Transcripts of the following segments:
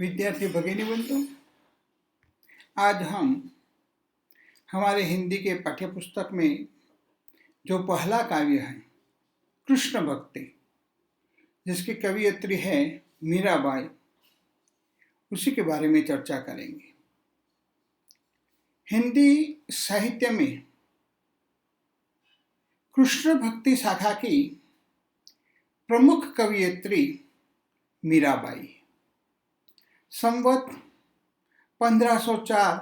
विद्यार्थी भगिनी बंधु, आज हम हमारे हिंदी के पाठ्यपुस्तक में जो पहला काव्य है कृष्ण भक्ति, जिसकी कवियत्री है मीराबाई, उसी के बारे में चर्चा करेंगे। हिंदी साहित्य में कृष्ण भक्ति शाखा की प्रमुख कवियत्री मीराबाई संवत 1504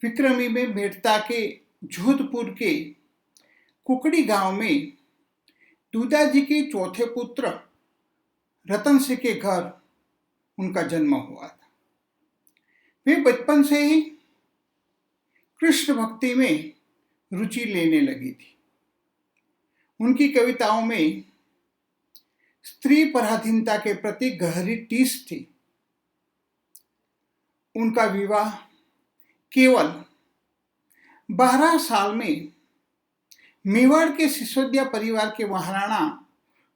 विक्रमी में मेड़ता के जोधपुर के कुकड़ी गांव में दूदाजी के चौथे पुत्र रतन सिंह के घर उनका जन्म हुआ था। वे बचपन से ही कृष्ण भक्ति में रुचि लेने लगी थी। उनकी कविताओं में स्त्री पराधीनता के प्रति गहरी टीस थी। उनका विवाह केवल 12 साल में मेवाड़ के सिसोदिया परिवार के महाराणा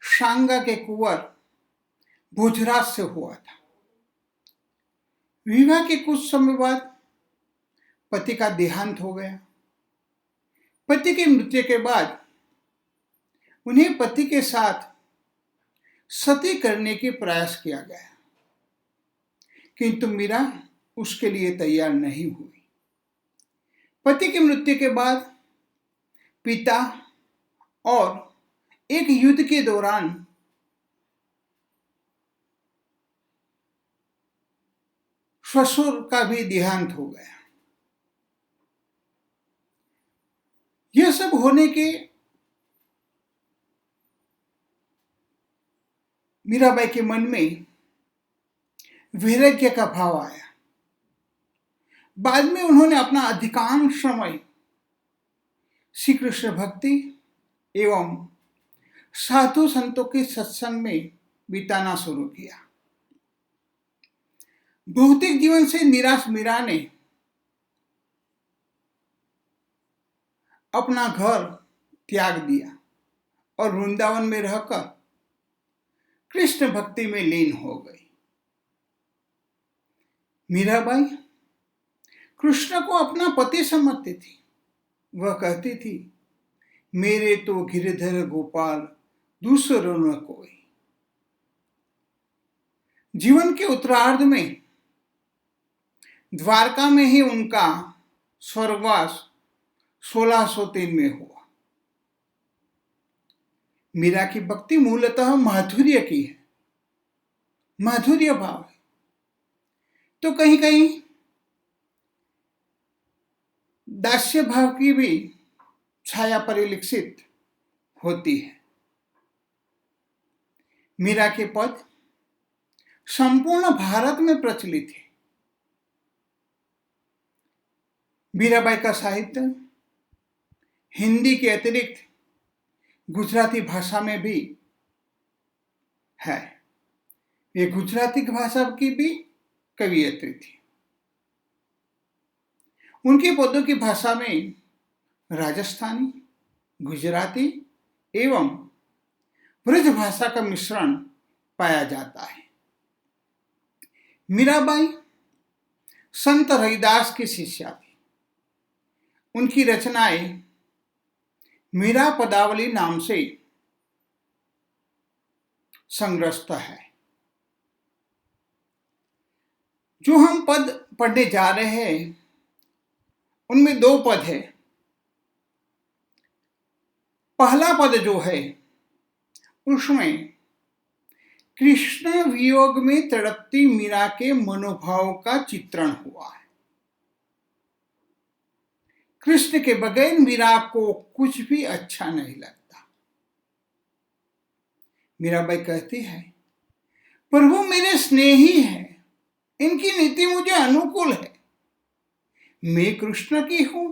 शांगा के कुंवर भोजराज से हुआ था। विवाह के कुछ समय बाद पति का देहांत हो गया। पति के मृत्यु के बाद उन्हें पति के साथ सती करने की प्रयास किया गया, किंतु मीरा उसके लिए तैयार नहीं हुई। पति की मृत्यु के बाद पिता और एक युद्ध के दौरान ससुर का भी देहांत हो गया। यह सब होने के मीराबाई के मन में वैराग्य का भाव आया। बाद में उन्होंने अपना अधिकांश समय श्री कृष्ण भक्ति एवं साधु संतों के सत्संग में बिताना शुरू किया। भौतिक जीवन से निराश मीरा ने अपना घर त्याग दिया और वृंदावन में रहकर कृष्ण भक्ति में लीन हो गई। मीराबाई कृष्ण को अपना पति समझती थी। वह कहती थी, मेरे तो गिरधर गोपाल दूसरों न कोई। जीवन के उत्तरार्ध में द्वारका में ही उनका स्वर्गवास 1603 में हुआ। मीरा की भक्ति मूलतः माधुर्य की है, माधुर्य भाव है, तो कहीं कहीं दास्य भाव की भी छाया परिलक्षित होती है। मीरा के पद संपूर्ण भारत में प्रचलित है। मीराबाई का साहित्य हिंदी के अतिरिक्त गुजराती भाषा में भी है। ये गुजराती भाषा की भी कवियत्री थी। उनके पदों की भाषा में राजस्थानी, गुजराती एवं ब्रज भाषा का मिश्रण पाया जाता है। मीराबाई संत रविदास की शिष्या थी। उनकी रचनाएं मीरा पदावली नाम से संग्रस्त है। जो हम पद पढ़ने जा रहे हैं उनमें 2 पद है। पहला पद जो है उसमें कृष्ण वियोग में तड़पती मीरा के मनोभाव का चित्रण हुआ है। कृष्ण के बगैर मीरा को कुछ भी अच्छा नहीं लगता। मीराबाई कहती है, प्रभु मेरे स्नेही है, इनकी नीति मुझे अनुकूल है। मैं कृष्ण की हूं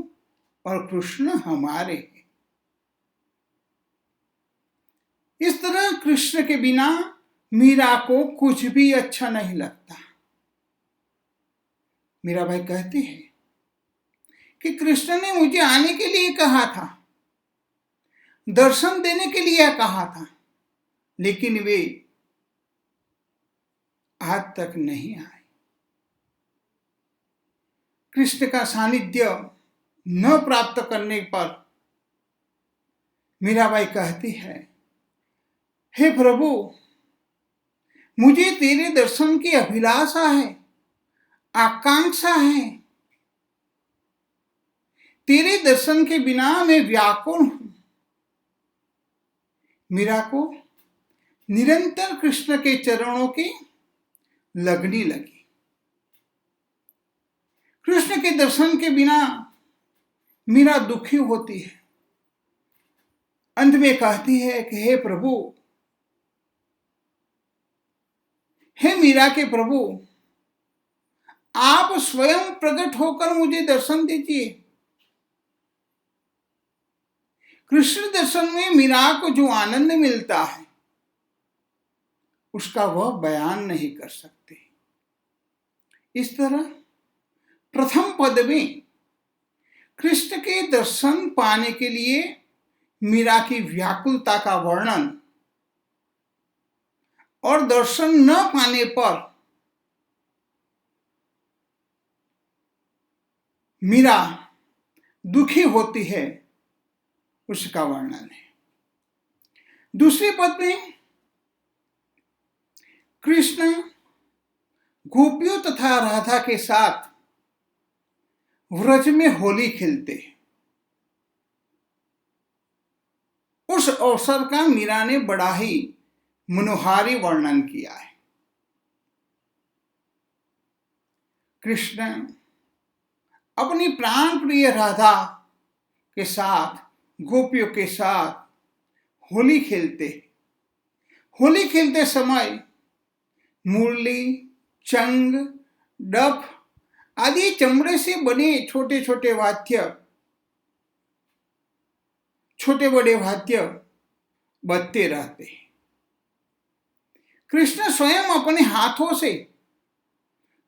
और कृष्ण हमारे हैं। इस तरह कृष्ण के बिना मीरा को कुछ भी अच्छा नहीं लगता। मीराबाई कहती है कि कृष्ण ने मुझे आने के लिए कहा था, दर्शन देने के लिए कहा था, लेकिन वे आज तक नहीं आए। कृष्ण का सानिध्य न प्राप्त करने पर मीराबाई कहती है, हे प्रभु, मुझे तेरे दर्शन की अभिलाषा है, आकांक्षा है। तेरे दर्शन के बिना मैं व्याकुल हूं। मीरा को निरंतर कृष्ण के चरणों की लगनी लगी। कृष्ण के दर्शन के बिना मीरा दुखी होती है। अंत में कहती है कि हे प्रभु, हे मीरा के प्रभु, आप स्वयं प्रकट होकर मुझे दर्शन दीजिए। कृष्ण दर्शन में मीरा को जो आनंद मिलता है उसका वह बयान नहीं कर सकते। इस तरह प्रथम पद में कृष्ण के दर्शन पाने के लिए मीरा की व्याकुलता का वर्णन और दर्शन न पाने पर मीरा दुखी होती है उसका वर्णन है। दूसरे पद में कृष्ण गोपियों तथा राधा के साथ व्रज में होली खेलते हैं। उस अवसर का मीरा ने बड़ा ही मनोहारी वर्णन किया है। कृष्ण अपनी प्राण प्रिय राधा के साथ, गोपियों के साथ होली खेलते। होली खेलते समय मुरली, चंग, डफ आदि चमड़े से बने छोटे छोटे वाद्य, छोटे बड़े वाद्य बजते रहते हैं। कृष्ण स्वयं अपने हाथों से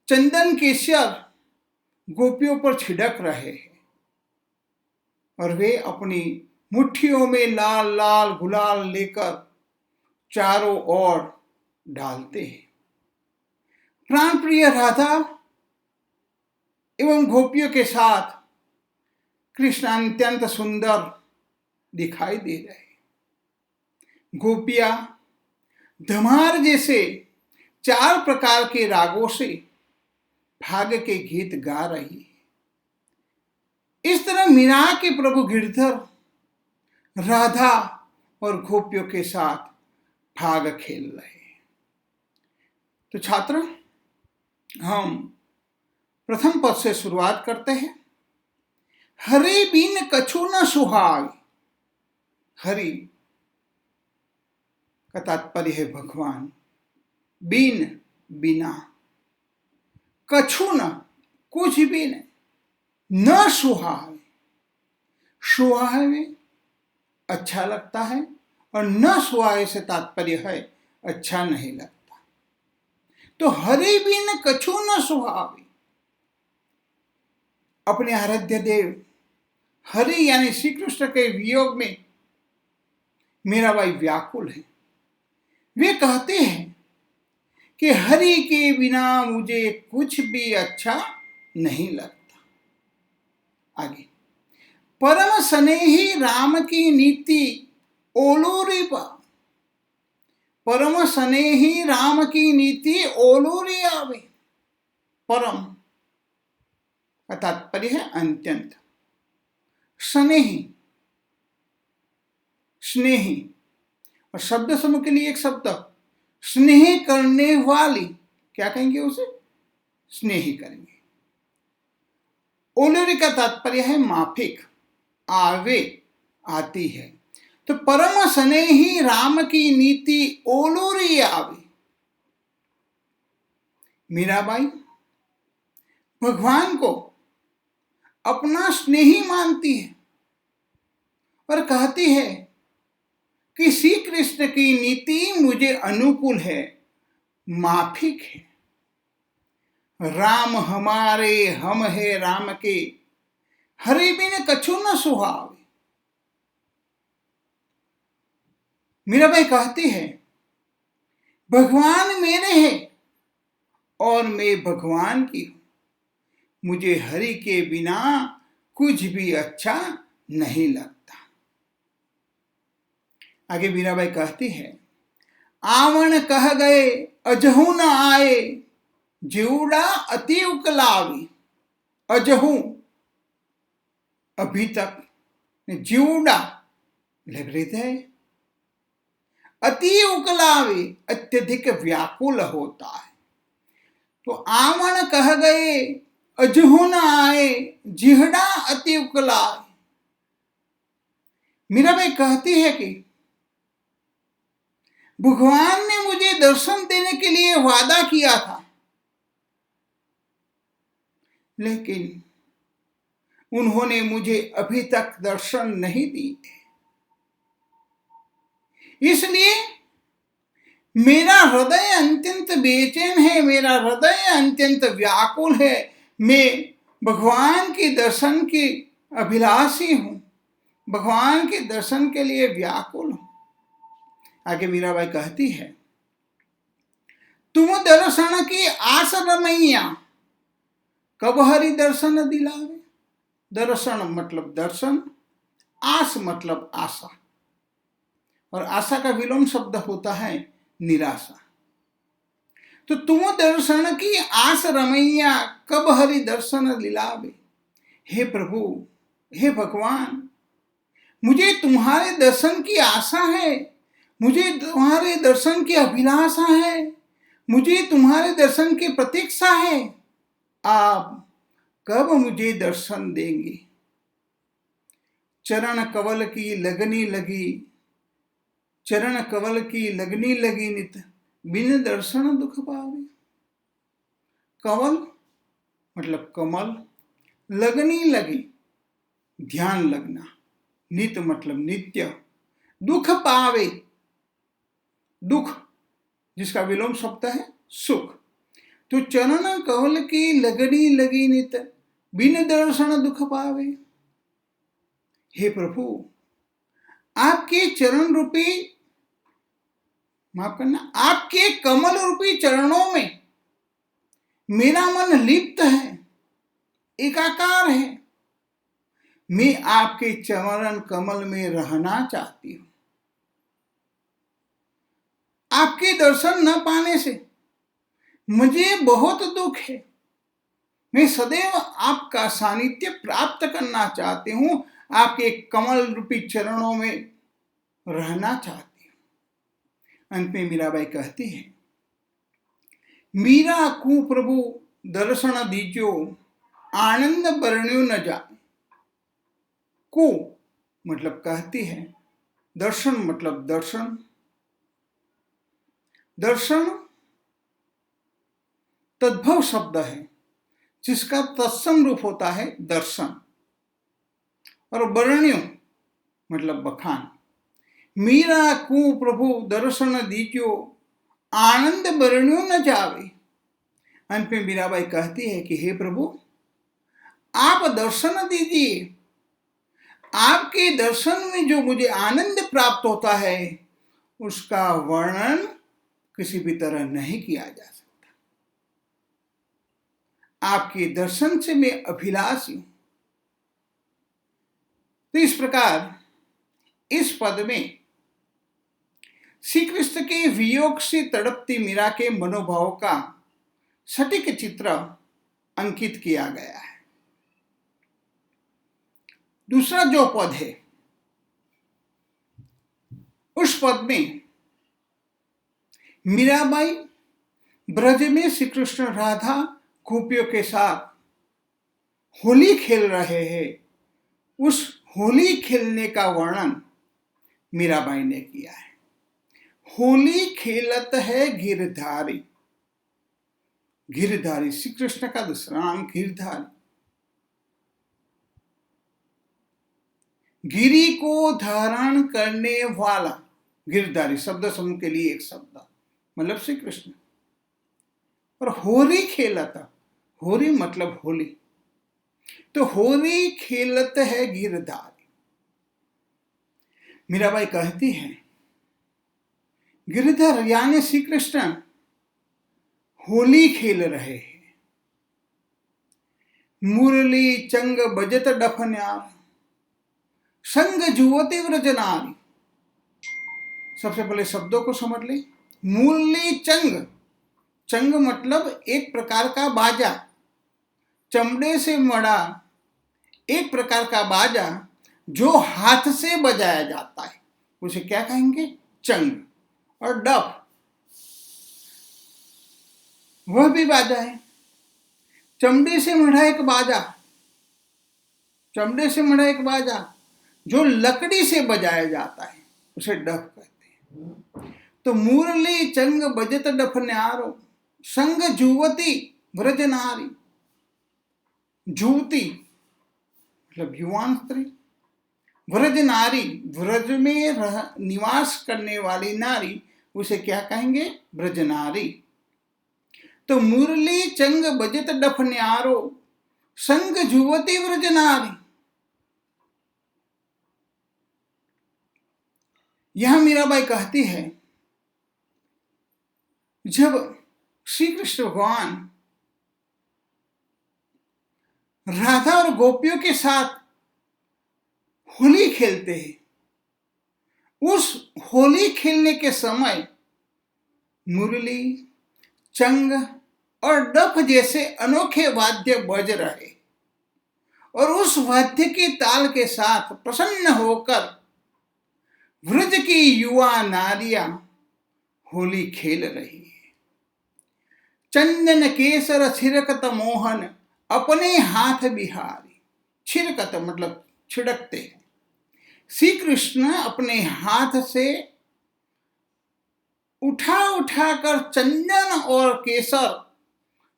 चंदन केसर गोपियों पर छिड़क रहे हैं और वे अपनी मुट्ठियों में लाल लाल गुलाल लेकर चारों ओर डालते हैं। प्राण प्रिय राधा एवं गोपियों के साथ कृष्ण अत्यंत सुंदर दिखाई दे रहे हैं। गोपियां धमार जैसे 4 प्रकार के रागों से भाग के गीत गा रही है। इस तरह मीरा के प्रभु गिरधर राधा और गोपियों के साथ भाग खेल रहे हैं। तो छात्र, हम प्रथम पद से शुरुआत करते हैं। हरि बिन कछु न सुहाय। हरि का तात्पर्य है भगवान, बिन बिना, कछु न कुछ भी नहीं, न सुहाय। सुहाय अच्छा लगता है और न सुहाय से तात्पर्य है अच्छा नहीं लगता। तो हरि बिन कछु न सुहाय। अपने आराध्य देव हरि यानी श्री कृष्ण के वियोग में मीराबाई व्याकुल है। वे कहते हैं कि हरि के बिना मुझे कुछ भी अच्छा नहीं लगता। आगे, परम स्नेही राम की नीति ओलोरी पा। परम स्नेही राम की नीति ओलोरी आवे। परम का तात्पर्य है अत्यंत, स्नेही, स्नेही, और शब्द समूह के लिए एक शब्द स्नेह करने वाली, क्या कहेंगे उसे? स्नेही करेंगे। ओलोरी का तात्पर्य है माफिक, आवे, आती है। तो परम स्नेही राम की नीति ओलोरी आवे। मीराबाई भगवान को अपना स्नेही मानती है और कहती है कि श्री कृष्ण की नीति मुझे अनुकूल है, माफिक है। राम हमारे, हम है राम के, हरि बिन कछु न सुहावे। मीराबाई कहती है भगवान मेरे हैं और मैं भगवान की हूं। मुझे हरि के बिना कुछ भी अच्छा नहीं लगता। आगे मीराबाई कहती है, आवण कह गए अजहू न आए, जीवड़ा अति उकलावी। अजहू अभी तक, जीवड़ा हृदय, अति उकलावे अत्यधिक व्याकुल होता है। तो आवण कह गए अजहू न आए, जिहड़ा अति उकलावे। मीराबाई कहती है कि भगवान ने मुझे दर्शन देने के लिए वादा किया था, लेकिन उन्होंने मुझे अभी तक दर्शन नहीं दिए। इसलिए मेरा हृदय अत्यंत बेचैन है, मेरा हृदय अत्यंत व्याकुल है। मैं भगवान के दर्शन की अभिलाषी हूं, भगवान के दर्शन के लिए व्याकुल हूं। आगे मीराबाई कहती है, तुम दर्शन की आस रमैया, कब हरि दर्शन दिलावे। दर्शन मतलब दर्शन, आस मतलब आशा, और आशा का विलोम शब्द होता है निराशा। तो तुम दर्शन की आस रमैया, कब हरि दर्शन दिलावे। हे प्रभु, हे भगवान, मुझे तुम्हारे दर्शन की आशा है, मुझे तुम्हारे दर्शन की अभिलाषा है, मुझे तुम्हारे दर्शन की प्रतीक्षा है। आप कब मुझे दर्शन देंगे। चरण कवल की लगनी लगी, चरण कवल की लगनी लगी नित, बिन दर्शन दुख पावे। कवल मतलब कमल, लगनी लगी ध्यान लगना, नित मतलब नित्य, दुख पावे दुख जिसका विलोम शब्द है सुख। तो चरण कवल की लगनी लगी नित, बिन दर्शन दुख पावे। हे प्रभु, आपके चरण रूपी, माफ करना, आपके कमल रूपी चरणों में मेरा मन लिप्त है, एकाकार है। मैं आपके चरण कमल में रहना चाहती हूं। आपके दर्शन न पाने से मुझे बहुत दुख है। मैं सदैव आपका सानिध्य प्राप्त करना चाहती हूं, आपके कमल रूपी चरणों में रहना चाहती हूं। अंत में मीराबाई कहती है, मीरा को प्रभु दर्शन दीजो, आनंद बरण्यो न जाए। को मतलब कहती है, दर्शन मतलब दर्शन, दर्शन तद्भव शब्द है जिसका तत्सम रूप होता है दर्शन, और बरण्यो मतलब बखान। मीरा को प्रभु दर्शन दीजो, आनंद बरण्यो न जावे। अंत में मीराबाई कहती है कि हे प्रभु, आप दर्शन दीजिए। आपके दर्शन में जो मुझे आनंद प्राप्त होता है, उसका वर्णन किसी भी तरह नहीं किया जा सकता। आपके दर्शन से मैं अभिलाषी हूं। तो इस प्रकार इस पद में श्री कृष्ण के वियोग से तड़पती मीरा के मनोभाव का सटीक चित्र अंकित किया गया है। दूसरा जो पद है, उस पद में मीराबाई ब्रज में श्री कृष्ण राधा गोपियों के साथ होली खेल रहे हैं, उस होली खेलने का वर्णन मीराबाई ने किया है। होली खेलत है गिरधारी, गिरधारी श्री कृष्ण का दूसरा नाम गिरधारी। गिरी को धारण करने वाला, गिरधारी शब्द समूह के लिए एक शब्द मतलब श्री कृष्ण। और होली खेलता, होली मतलब होली, तो होली खेलत है गिरधारी। मीराबाई कहती है, गिरधर यानी श्री कृष्ण होली खेल रहे हैं। मुरली चंग बजत डफन्यार, संग जुवती व्रज नारी। सबसे पहले शब्दों को समझ ले। मुरली चंग, चंग मतलब एक प्रकार का बाजा, चमड़े से मड़ा एक प्रकार का बाजा जो हाथ से बजाया जाता है, उसे क्या कहेंगे? चंग। और डफ, वह भी बाजा है। चमड़े से मढ़ा एक बाजा, चमड़े से मढ़ा एक बाजा जो लकड़ी से बजाया जाता है, उसे डफ कहते हैं। तो मुरली चंग बजत डफ न्यारो, संग जुवती व्रज नारी। जुवती मतलब युवान स्त्री, व्रज नारी व्रज में निवास करने वाली नारी, उसे क्या कहेंगे? व्रज नारी। तो मुरली चंग बजत डफ न्यारो, संग जुवती व्रज नारी। यहां मीराबाई कहती है, जब श्री कृष्ण भगवान राधा और गोपियों के साथ होली खेलते हैं, उस होली खेलने के समय मुरली, चंग और डफ जैसे अनोखे वाद्य बज रहे, और उस वाद्य के ताल के साथ प्रसन्न होकर व्रज की युवा नारियां होली खेल रही है। चंदन केसर छिड़कत मोहन, अपने हाथ बिहारी। छिड़कत मतलब छिड़कते हैं। श्री कृष्ण अपने हाथ से उठा उठा कर चंदन और केसर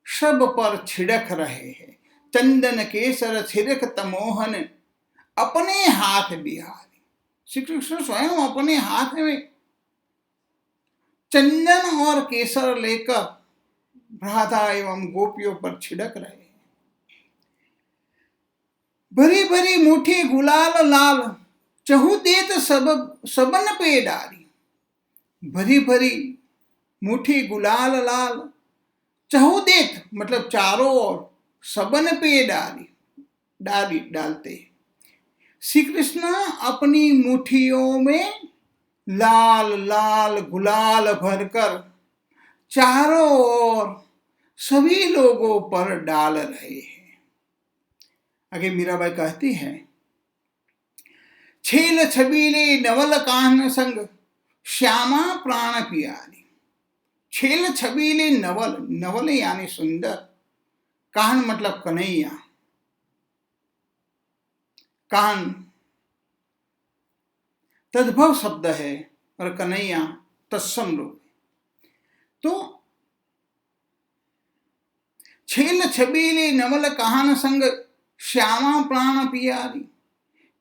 सब पर छिड़क रहे हैं। चंदन केसर छिड़कत मोहन, अपने हाथ बिहारी। श्री कृष्ण स्वयं अपने हाथ में चंदन और केसर लेकर राधा एवं गोपियों पर छिड़क रहे हैं। भरी भरी मुट्ठी गुलाल लाल, चहु देत सबन पे डारी। भरी भरी मुट्ठी गुलाल लाल, चहु देत मतलब चारों ओर, सबन पे डाली डालते। श्री कृष्ण अपनी मुट्ठियों में लाल लाल गुलाल भरकर चारों ओर सभी लोगों पर डाल रहे हैं। आगे मीराबाई कहती है, छेल छबीले नवल काहन संग, श्यामा प्राण पियारी। छेल छबीले नवल, नवल यानी सुंदर, काहन मतलब कन्हैया। काहन तद्भव शब्द है और कन्हैया तत्सम रूप। तो छेल छबीले नवल काहन संग, श्यामा प्राण पियारी।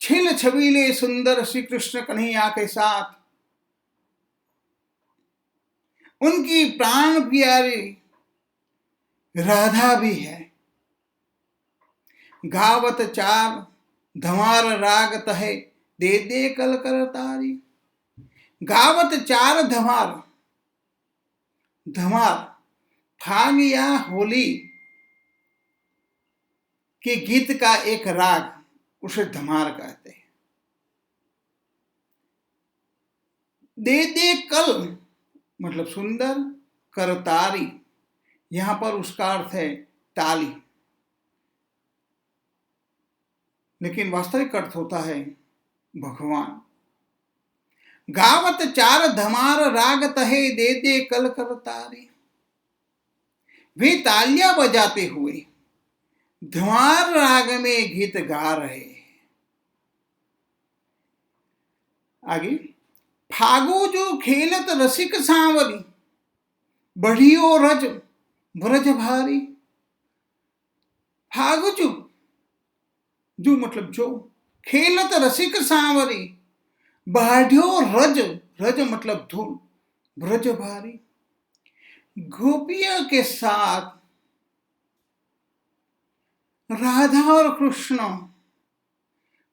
छेल छबीले सुंदर श्री कृष्ण कन्हैया के साथ उनकी प्राण प्यारी राधा भी है। गावत चार धमार राग तहे, दे दे कल कर तारी। गावत चार धमार, धमार फाग या होली के गीत का एक राग, उसे धमार कहते हैं। दे दे कल मतलब सुंदर, करतारी यहां पर उसका अर्थ है ताली, लेकिन वास्तविक अर्थ होता है भगवान। गावत चार धमार राग तहे, दे दे कल करतारी। वे तालियां बजाते हुए धमार राग में गीत गा रहे हैं। आगे, फागु जो खेलत रसिक सांवरी, बढ़ियो रज ब्रज भारी। फागु जो मतलब जो, खेलत रसिक सांवरी, बढ़ियो रज, रज मतलब धूल, ब्रज भारी। गोपियों के साथ राधा और कृष्ण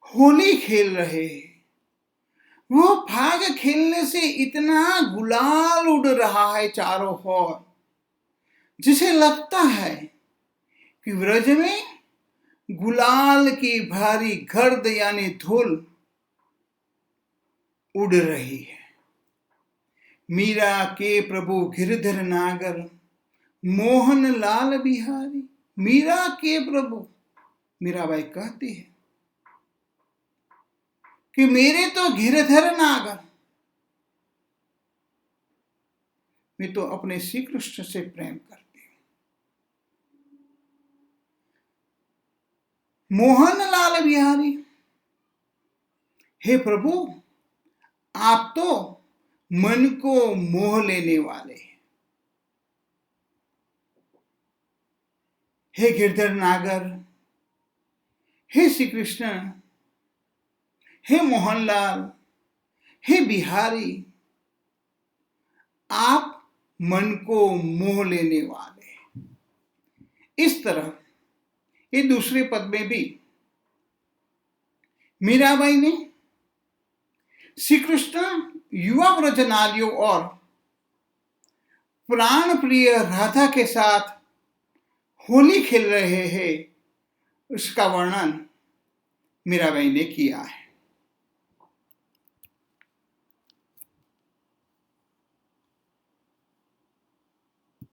होली खेल रहे हैं। वो फाग खेलने से इतना गुलाल उड़ रहा है चारों ओर, जिसे लगता है कि व्रज में गुलाल की भारी गर्द यानी धूल उड़ रही है। मीरा के प्रभु गिरधर नागर मोहन लाल बिहारी। मीरा के प्रभु, मीराबाई कहती है कि मेरे तो गिरधर नागर, मैं तो अपने श्री कृष्ण से प्रेम करती हूं। मोहन लाल बिहारी, हे प्रभु आप तो मन को मोह लेने वाले हैं। हे गिरधर नागर, हे श्री कृष्ण, हे मोहनलाल, हे बिहारी, आप मन को मोह लेने वाले हैं। इस तरह ये दूसरे पद में भी मीराबाई ने श्री कृष्ण युवा व्रजनारियों और प्राण प्रिय राधा के साथ होली खेल रहे हैं, उसका वर्णन मीराबाई ने किया है।